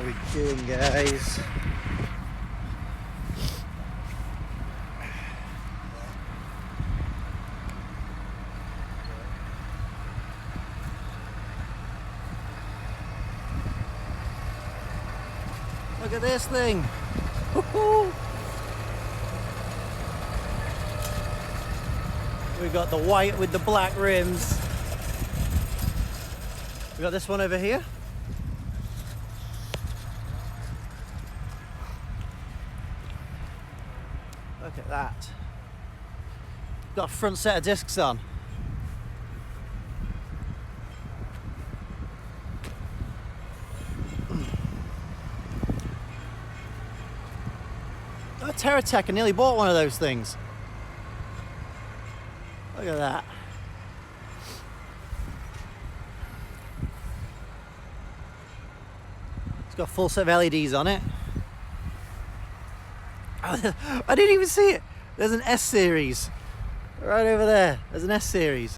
What are we doing, guys? Look at this thing. Woo-hoo. We've got the white with the black rims. We've got this one over here. Look at that. Got a front set of discs on. Oh, TerraTech, I nearly bought one of those things. Look at that. It's got a full set of LEDs on it. I didn't even see it. There's an S series right over there. There's an S series.